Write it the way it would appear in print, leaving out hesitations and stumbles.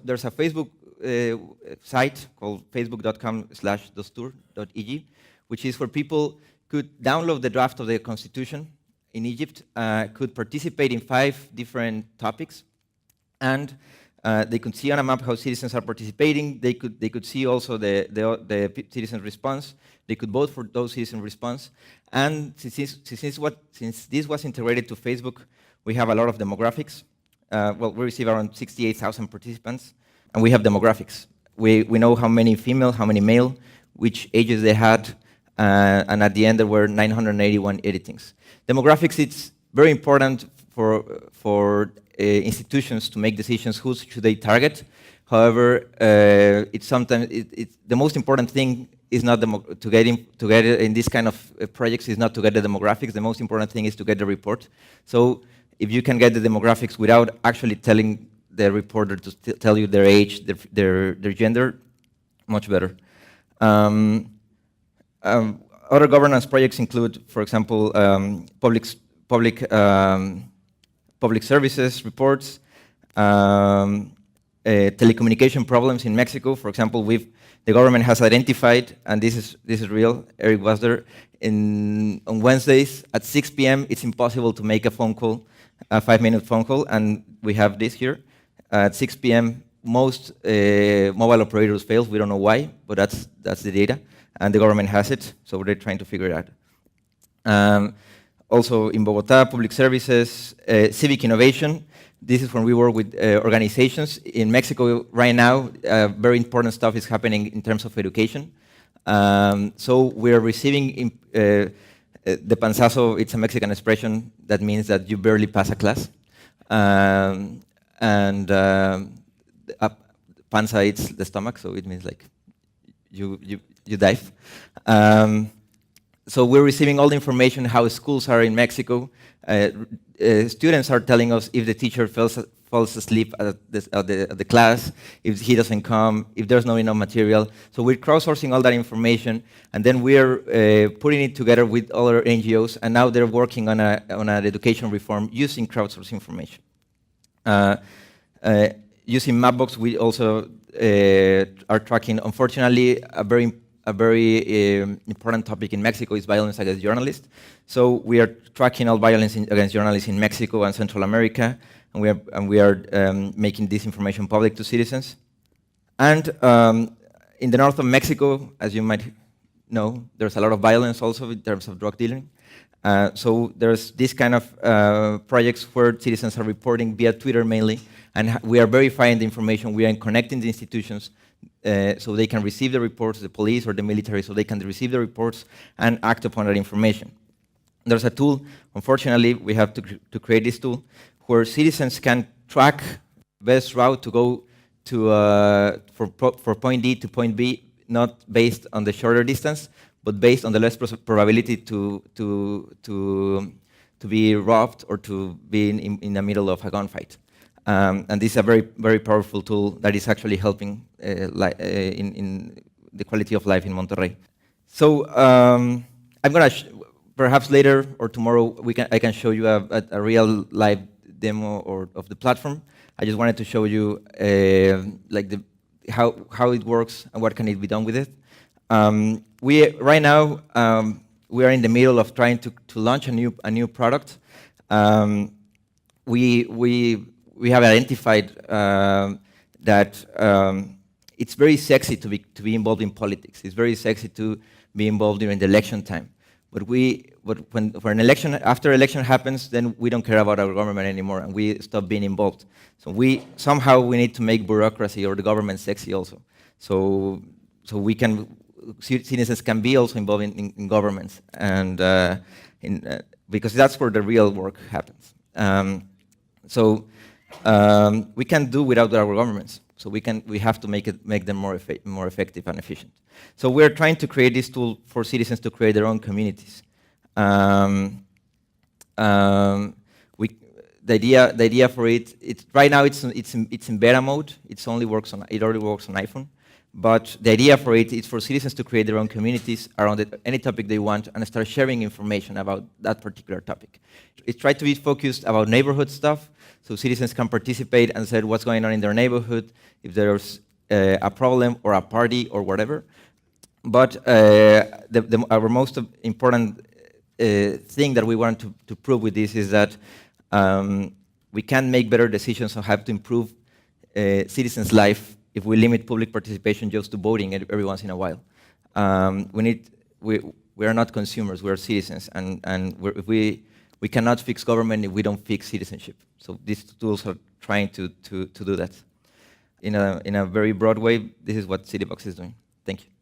there's a Facebook site called facebook.com/dostur.eg, which is where people could download the draft of the constitution in Egypt, could participate in 5 different topics, and they could see on a map how citizens are participating. They could see also the citizens' response. They could vote for those citizen response. And since this was integrated to Facebook, we have a lot of demographics. Well, we receive around 68,000 participants, and we have demographics. We know how many female, how many male, which ages they had, and at the end there were 981 editings. Demographics, it's very important for institutions to make decisions who should they target. However, it's sometimes the most important thing is not to get in this kind of projects is not to get the demographics. The most important thing is to get the report. So if you can get the demographics without actually telling the reporter to tell you their age, their gender, much better. Other governance projects include, for example, public services reports, telecommunication problems in Mexico. For example, the government has identified, and this is real. Eric was there. On Wednesdays at 6 p.m., it's impossible to make a phone call, a 5-minute phone call, and we have this here. At 6 p.m., most mobile operators fail. We don't know why, but that's the data, and the government has it, so they're trying to figure it out. Also in Bogota, public services, civic innovation. This is when we work with organizations. In Mexico right now, very important stuff is happening in terms of education. So we are receiving the panzazo. It's a Mexican expression that means that you barely pass a class. Panza, it's the stomach, so it means like you dive. So we're receiving all the information how schools are in Mexico. Students are telling us if the teacher falls asleep at the class, if he doesn't come, if there's not enough material. So we're crowdsourcing all that information, and then we're putting it together with other NGOs, and now they're working on an education reform using crowdsourcing information. Using Mapbox, we also are tracking, unfortunately, a very important topic in Mexico is violence against journalists. So we are tracking all violence against journalists in Mexico and Central America, and we are making this information public to citizens. And in the north of Mexico, as you might know, there's a lot of violence also in terms of drug dealing. So there's this kind of projects where citizens are reporting via Twitter mainly, and we are verifying the information. We are connecting the institutions so they can receive the reports, the police or the military, so they can receive the reports and act upon that information. There's a tool, unfortunately, we have to create this tool, where citizens can track best route to go to for point D to point B, not based on the shorter distance, but based on the less probability to be robbed or to be in the middle of a gunfight. And this is a very, very powerful tool that is actually helping in the quality of life in Monterrey. So I'm going to, perhaps later or tomorrow, I can show you a real live demo of the platform. I just wanted to show you how it works and what can it be done with it. Right now, we are in the middle of trying to launch a new product. We have identified that it's very sexy to be involved in politics. It's very sexy to be involved during the election time. But when an election, after election happens, then we don't care about our government anymore, and we stop being involved. So somehow we need to make bureaucracy or the government sexy also. So citizens can be also involved in governments, and because that's where the real work happens. We can't do without our governments. So we have to make them more effective and efficient. So we're trying to create this tool for citizens to create their own communities. The idea for it right now it's in beta mode. It already works on iPhone, But the idea for it is for citizens to create their own communities around any topic they want and start sharing information about that particular topic. It tried to be focused about neighborhood stuff, so citizens can participate and say what's going on in their neighborhood, if there's a problem or a party or whatever. But our most important thing that we want to prove with this is that we can make better decisions on how to improve citizens' life if we limit public participation just to voting every once in a while. We are not consumers, we are citizens, and we cannot fix government if we don't fix citizenship. So these tools are trying to do that. In a very broad way, this is what Citivox is doing. Thank you.